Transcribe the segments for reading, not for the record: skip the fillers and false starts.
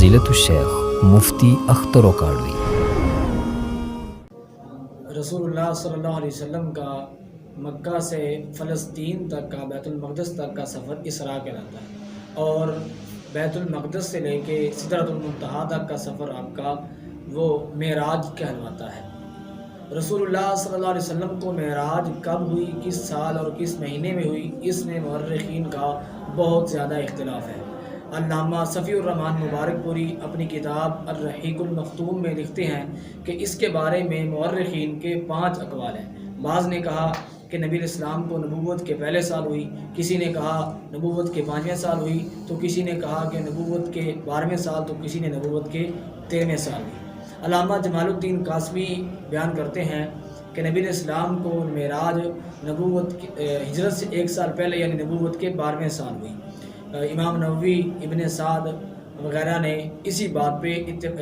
فضیلت الشیخ مفتی اختر اوکاڑوی۔ رسول اللہ صلی اللہ علیہ وسلم کا مکہ سے فلسطین تک کا بیت المقدس تک کا سفر اسراء کہلاتا ہے، اور بیت المقدس سے لے کے سدرۃ المنتہا تک کا سفر آپ کا وہ معراج کہلواتا ہے۔ رسول اللہ صلی اللہ علیہ وسلم کو معراج کب ہوئی، کس سال اور کس مہینے میں ہوئی، اس میں مورخین کا بہت زیادہ اختلاف ہے۔ علامہ صفی الرحمن مبارک پوری اپنی کتاب الرحیق المختوم میں لکھتے ہیں کہ اس کے بارے میں مورخین کے 5 اقوال ہیں۔ بعض نے کہا کہ نبی الاسلام کو نبوت کے پہلے سال ہوئی، کسی نے کہا نبوت کے 5ویں سال ہوئی، تو کسی نے کہا کہ نبوت کے 12ویں سال، تو کسی نے نبوت کے 13ویں سال ہوئی۔ علامہ جمال الدین قاسمی بیان کرتے ہیں کہ نبی الاسلام کو معراج نبوت ہجرت سے 1 سال پہلے یعنی نبوت کے 12ویں سال ہوئی۔ امام نووی، ابن سعد وغیرہ نے اسی بات پہ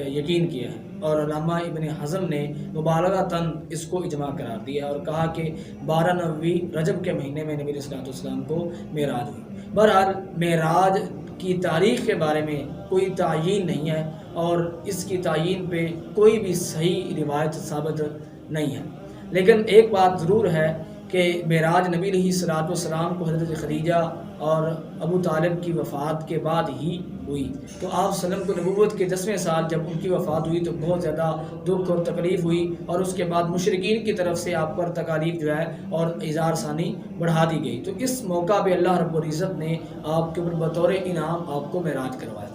یقین کیا ہے، اور علامہ ابن حزم نے مبالغتاً اس کو اجماع قرار دیا اور کہا کہ 12 نووی رجب کے مہینے میں نبی علیہ السلام کو معراج ہوئی۔ بہرحال معراج کی تاریخ کے بارے میں کوئی تعیین نہیں ہے، اور اس کی تعیین پہ کوئی بھی صحیح روایت ثابت نہیں ہے، لیکن ایک بات ضرور ہے کہ معراج نبی علیہ السلام کو حضرت خدیجہ اور ابو طالب کی وفات کے بعد ہی ہوئی۔ تو آپ صلی اللہ علیہ وسلم کو نبوت کے 10ویں سال جب ان کی وفات ہوئی تو بہت زیادہ دکھ اور تکلیف ہوئی، اور اس کے بعد مشرکین کی طرف سے آپ پر تکالیف جو ہے اور اظہار ثانی بڑھا دی گئی۔ تو اس موقع پہ اللہ رب العزت نے آپ کے اوپر بطور انعام آپ کو معراج کروایا۔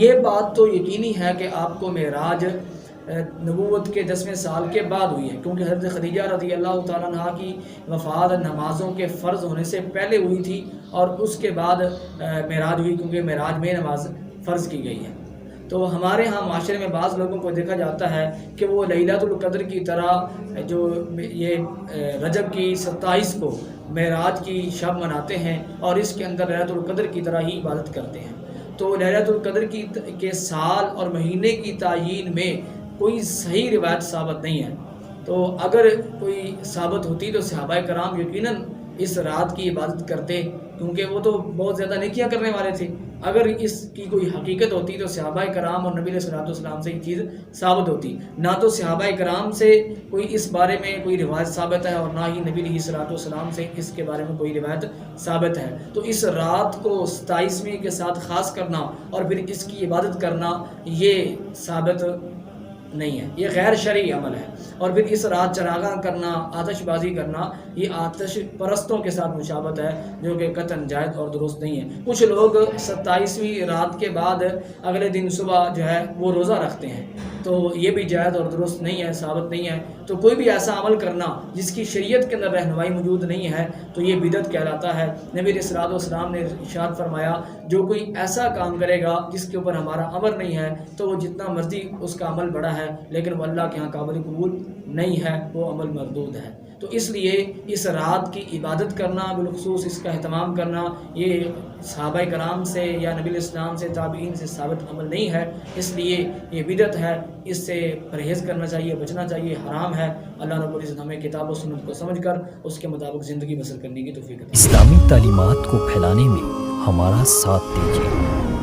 یہ بات تو یقینی ہے کہ آپ کو معراج نبوت کے 10ویں سال کے بعد ہوئی ہے، کیونکہ حضرت خدیجہ رضی اللہ تعالیٰ عنہ کی وفات نمازوں کے فرض ہونے سے پہلے ہوئی تھی، اور اس کے بعد معراج ہوئی، کیونکہ معراج میں نماز فرض کی گئی ہے۔ تو ہمارے ہاں معاشرے میں بعض لوگوں کو دیکھا جاتا ہے کہ وہ لیلۃ القدر کی طرح جو یہ رجب کی 27 کو معراج کی شب مناتے ہیں، اور اس کے اندر لیلۃ القدر کی طرح ہی عبادت کرتے ہیں۔ تو لیلۃ القدر کے سال اور مہینے کی تعیین میں کوئی صحیح روایت ثابت نہیں ہے۔ تو اگر کوئی ثابت ہوتی تو صحابہ کرام یقیناً اس رات کی عبادت کرتے، کیونکہ وہ تو بہت زیادہ نیکیاں کرنے والے تھے۔ اگر اس کی کوئی حقیقت ہوتی تو صحابہ کرام اور نبی علیہ السلام سے یہ چیز ثابت ہوتی۔ نہ تو صحابہ کرام سے کوئی اس بارے میں کوئی روایت ثابت ہے، اور نہ ہی نبی علیہ السلام سے اس کے بارے میں کوئی روایت ثابت ہے۔ تو اس رات کو 27ویں کے ساتھ خاص کرنا اور پھر اس کی عبادت کرنا یہ ثابت نہیں ہے، یہ غیر شرعی عمل ہے۔ اور پھر اس رات چراغاں کرنا، آتش بازی کرنا، یہ آتش پرستوں کے ساتھ مشابہت ہے، جو کہ قطعاً جائز اور درست نہیں ہے۔ کچھ لوگ 27ویں رات کے بعد اگلے دن صبح جو ہے وہ روزہ رکھتے ہیں، تو یہ بھی جائز اور درست نہیں ہے، ثابت نہیں ہے۔ تو کوئی بھی ایسا عمل کرنا جس کی شریعت کے اندر رہنمائی موجود نہیں ہے تو یہ بدعت کہلاتا ہے۔ نبی علیہ السلام نے ارشاد فرمایا، جو کوئی ایسا کام کرے گا جس کے اوپر ہمارا امر نہیں ہے تو وہ جتنا مرضی اس کا عمل بڑا ہے، لیکن وہ اللہ کے ہاں قابل قبول نہیں ہے، وہ عمل مردود ہے۔ تو اس لیے اس رات کی عبادت کرنا، بالخصوص اس کا اہتمام کرنا، یہ صحابہ کرام سے یا نبی الاسلام سے تابعین سے ثابت عمل نہیں ہے، اس لیے یہ بدعت ہے، اس سے پرہیز کرنا چاہیے، بچنا چاہیے، حرام ہے۔ اللہ رب العزت ہمیں کتاب و سنت کو سمجھ کر اس کے مطابق زندگی بسر کرنے کی توفیق عطا فرمائے۔ اسلامی تعلیمات کو پھیلانے میں ہمارا ساتھ دیجیے۔